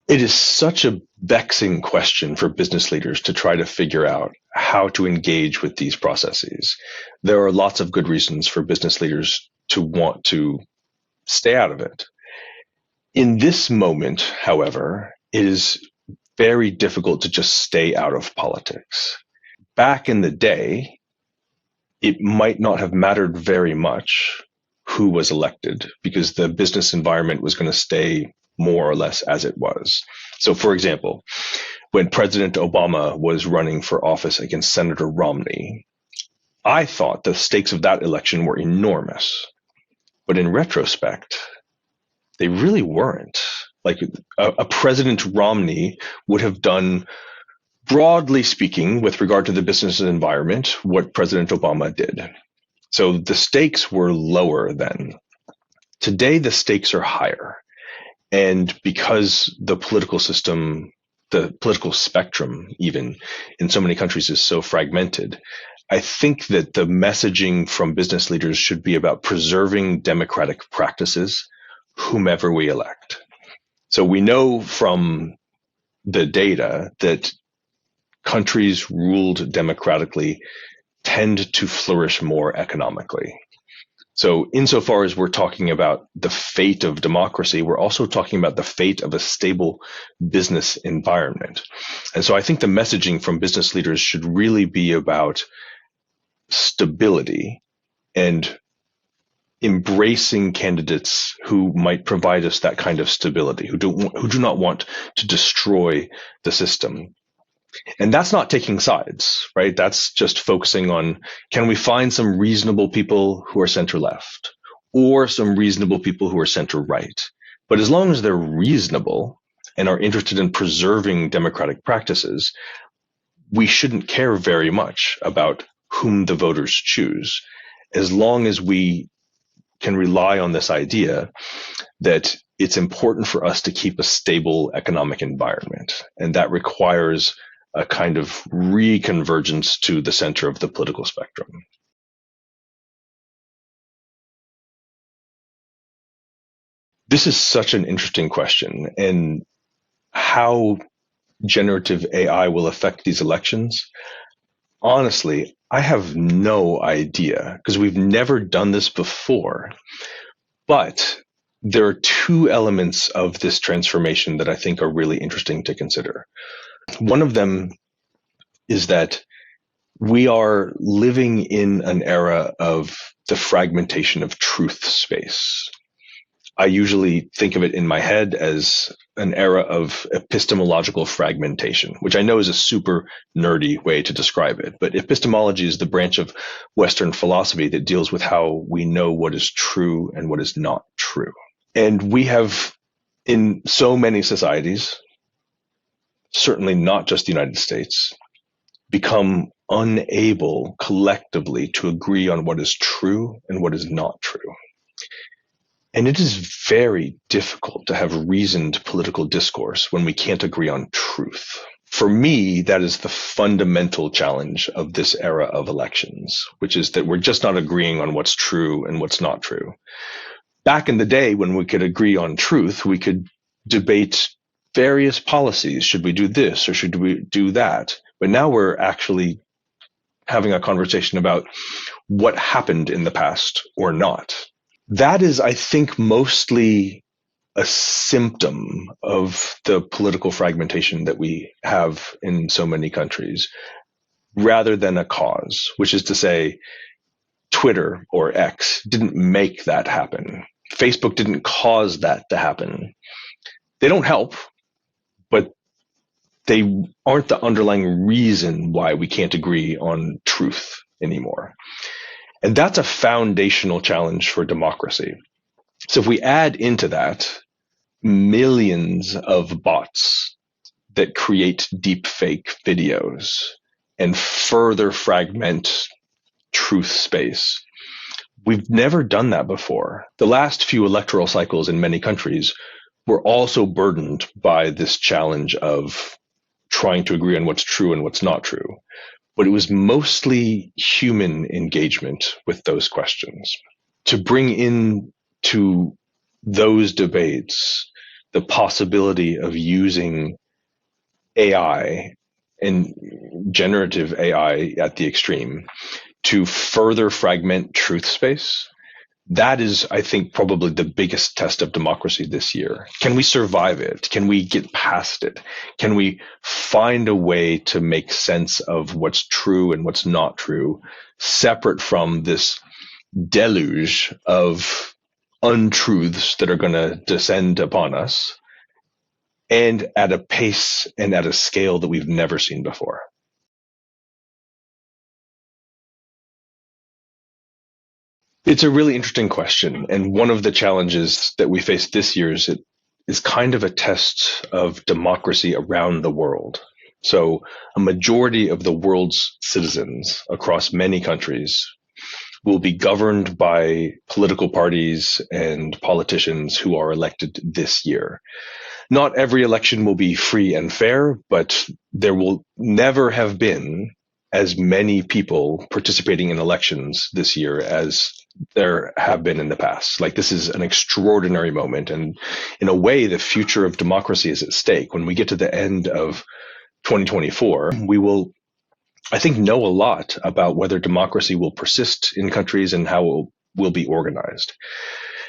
It is such a vexing question for business leaders to try to figure out how to engage with these processes. There are lots of good reasons for business leaders to want to stay out of it. In this moment, however, it is very difficult to just stay out of politics. Back in the day, it might not have mattered very much who was elected because the business environment was going to stay more or less as it was. So, for example, when President Obama was running for office against Senator Romney, I thought the stakes of that election were enormous. But in retrospect, they really weren't. Like a President Romney would have done, broadly speaking, with regard to the business environment, what President Obama did. So the stakes were lower then. Today, the stakes are higher. And because the political system, the political spectrum, even in so many countries, is so fragmented, I think that the messaging from business leaders should be about preserving democratic practices, whomever we elect. So we know from the data that countries ruled democratically tend to flourish more economically. So insofar as we're talking about the fate of democracy, we're also talking about the fate of a stable business environment. And so I think the messaging from business leaders should really be about stability and embracing candidates who might provide us that kind of stability, who do not want to destroy the system. And that's not taking sides, right? That's just focusing on, can we find some reasonable people who are center left or some reasonable people who are center right? But as long as they're reasonable and are interested in preserving democratic practices, we shouldn't care very much about whom the voters choose, as long as we can rely on this idea that it's important for us to keep a stable economic environment. And that requires a kind of reconvergence to the center of the political spectrum. This is such an interesting question, and how generative AI will affect these elections. Honestly, I have no idea because we've never done this before. But there are two elements of this transformation that I think are really interesting to consider. One of them is that we are living in an era of the fragmentation of truth space. I usually think of it in my head as an era of epistemological fragmentation, which I know is a super nerdy way to describe it. But epistemology is the branch of Western philosophy that deals with how we know what is true and what is not true. And we have, in so many societies, certainly not just the United States, become unable collectively to agree on what is true and what is not true. And it is very difficult to have reasoned political discourse when we can't agree on truth. For me, that is the fundamental challenge of this era of elections, which is that we're just not agreeing on what's true and what's not true. Back in the day, when we could agree on truth, we could debate various policies. Should we do this or should we do that? But now we're actually having a conversation about what happened in the past or not. That is, I think, mostly a symptom of the political fragmentation that we have in so many countries, rather than a cause, which is to say, Twitter or X didn't make that happen. Facebook didn't cause that to happen. They don't help, but they aren't the underlying reason why we can't agree on truth anymore. And that's a foundational challenge for democracy. So if we add into that millions of bots that create deep fake videos and further fragment truth space, we've never done that before. The last few electoral cycles in many countries were also burdened by this challenge of trying to agree on what's true and what's not true. But it was mostly human engagement with those questions. To bring in to those debates the possibility of using AI and generative AI at the extreme to further fragment truth space. That is, I think, probably the biggest test of democracy this year. Can we survive it? Can we get past it? Can we find a way to make sense of what's true and what's not true, separate from this deluge of untruths that are going to descend upon us, and at a pace and at a scale that we've never seen before? It's a really interesting question. And one of the challenges that we face this year is it is kind of a test of democracy around the world. So a majority of the world's citizens across many countries will be governed by political parties and politicians who are elected this year. Not every election will be free and fair, but there will never have been as many people participating in elections this year as there have been in the past. Like, this is an extraordinary moment. And in a way, the future of democracy is at stake. When we get to the end of 2024, we will, I think, know a lot about whether democracy will persist in countries and how it will be organized.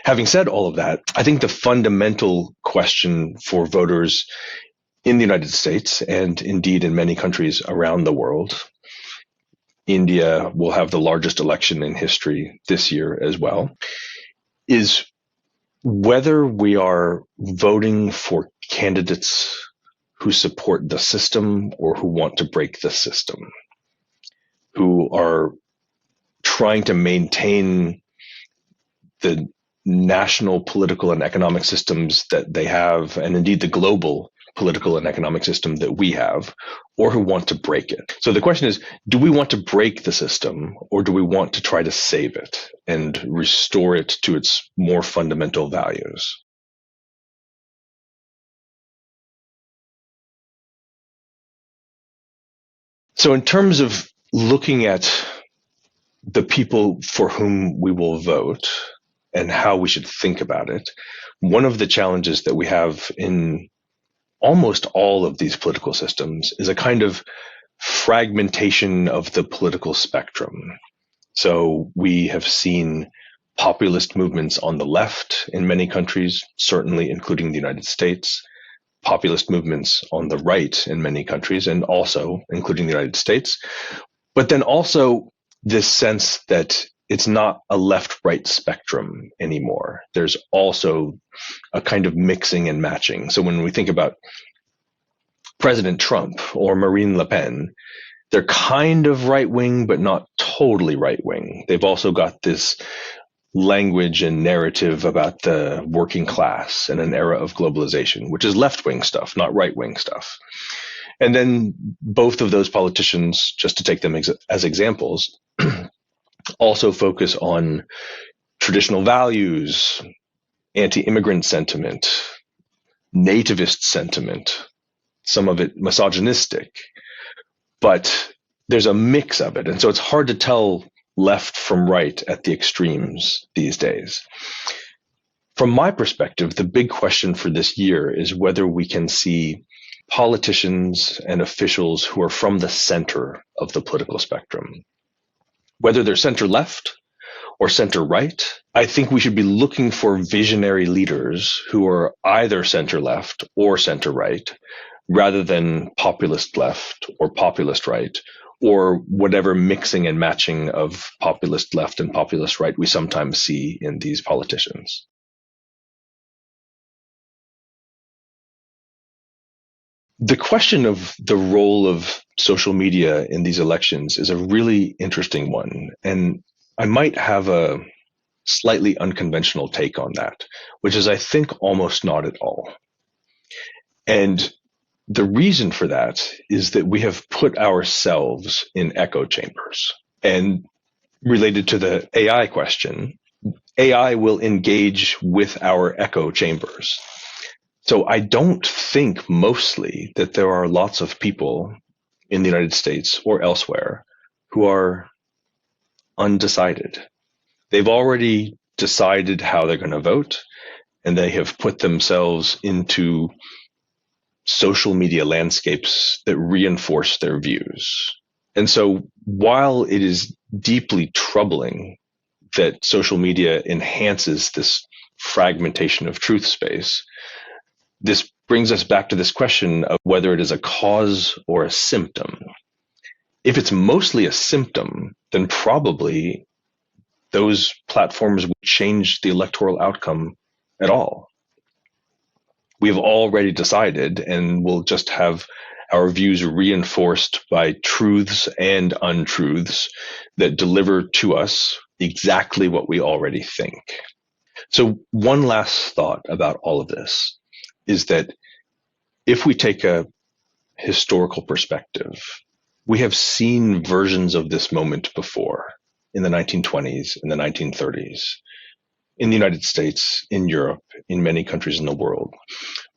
Having said all of that, I think the fundamental question for voters in the United States, and indeed in many countries around the world — India will have the largest election in history this year as well — is whether we are voting for candidates who support the system or who want to break the system, who are trying to maintain the national political and economic systems that they have, and indeed the global political and economic system that we have, or who want to break it. So the question is, do we want to break the system, or do we want to try to save it and restore it to its more fundamental values? So in terms of looking at the people for whom we will vote and how we should think about it, one of the challenges that we have in almost all of these political systems is a kind of fragmentation of the political spectrum. So we have seen populist movements on the left in many countries, certainly including the United States, populist movements on the right in many countries, and also including the United States. But then also this sense that it's not a left-right spectrum anymore. There's also a kind of mixing and matching. So when we think about President Trump or Marine Le Pen, they're kind of right-wing, but not totally right-wing. They've also got this language and narrative about the working class and an era of globalization, which is left-wing stuff, not right-wing stuff. And then both of those politicians, just to take them as examples, also focus on traditional values, anti-immigrant sentiment, nativist sentiment, some of it misogynistic, but there's a mix of it. And so it's hard to tell left from right at the extremes these days. From my perspective, the big question for this year is whether we can see politicians and officials who are from the center of the political spectrum. Whether they're center left or center right, I think we should be looking for visionary leaders who are either center left or center right, rather than populist left or populist right, or whatever mixing and matching of populist left and populist right we sometimes see in these politicians. The question of the role of social media in these elections is a really interesting one. And I might have a slightly unconventional take on that, which is, I think, almost not at all. And the reason for that is that we have put ourselves in echo chambers. And related to the AI question, AI will engage with our echo chambers. So I don't think mostly that there are lots of people in the United States or elsewhere who are undecided. They've already decided how they're going to vote. and they have put themselves into social media landscapes that reinforce their views. And so while it is deeply troubling that social media enhances this fragmentation of truth space, this brings us back to this question of whether it is a cause or a symptom. If it's mostly a symptom, then probably those platforms would change the electoral outcome at all. We have already decided, and we'll just have our views reinforced by truths and untruths that deliver to us exactly what we already think. So, one last thought about all of this is that if we take a historical perspective, we have seen versions of this moment before in the 1920s, in the 1930s, in the United States, in Europe, in many countries in the world,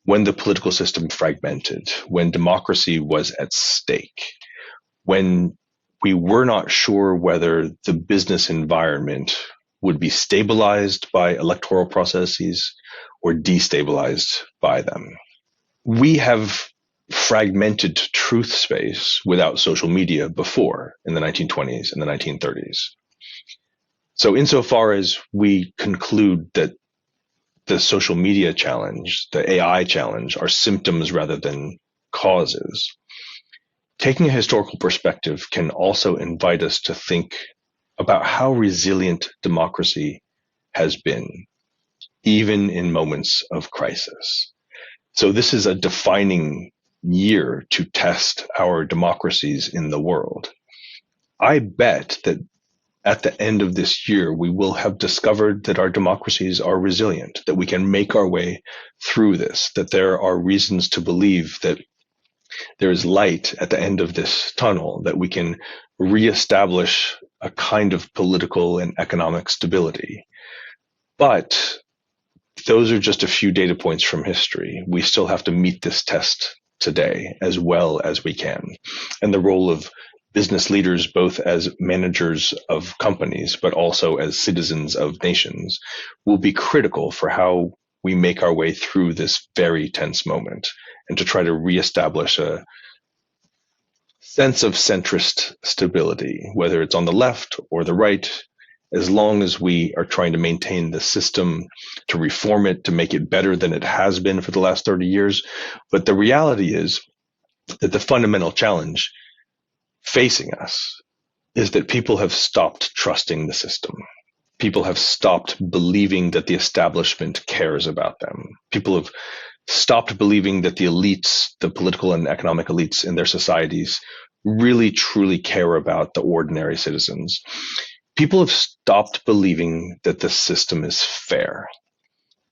when the political system fragmented, when democracy was at stake, when we were not sure whether the business environment would be stabilized by electoral processes or destabilized by them. We have fragmented truth space without social media before in the 1920s and the 1930s. So insofar as we conclude that the social media challenge, the AI challenge, are symptoms rather than causes, taking a historical perspective can also invite us to think about how resilient democracy has been, even in moments of crisis. So this is a defining year to test our democracies in the world. I bet that at the end of this year, we will have discovered that our democracies are resilient, that we can make our way through this, that there are reasons to believe that there is light at the end of this tunnel, that we can reestablish a kind of political and economic stability. But those are just a few data points from history. We still have to meet this test today as well as we can. And the role of business leaders, both as managers of companies, but also as citizens of nations, will be critical for how we make our way through this very tense moment and to try to reestablish a sense of centrist stability, whether it's on the left or the right, as long as we are trying to maintain the system, to reform it, to make it better than it has been for the last 30 years. But the reality is that the fundamental challenge facing us is that people have stopped trusting the system. People have stopped believing that the establishment cares about them. People have stopped believing that the elites, the political and economic elites in their societies, really truly care about the ordinary citizens. People have stopped believing that the system is fair.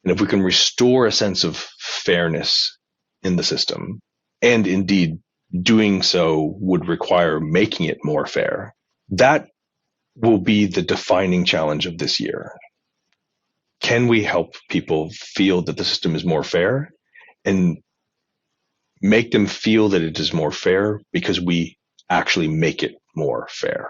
And if we can restore a sense of fairness in the system, and indeed doing so would require making it more fair, that will be the defining challenge of this year. Can we help people feel that the system is more fair and make them feel that it is more fair because we actually make it more fair?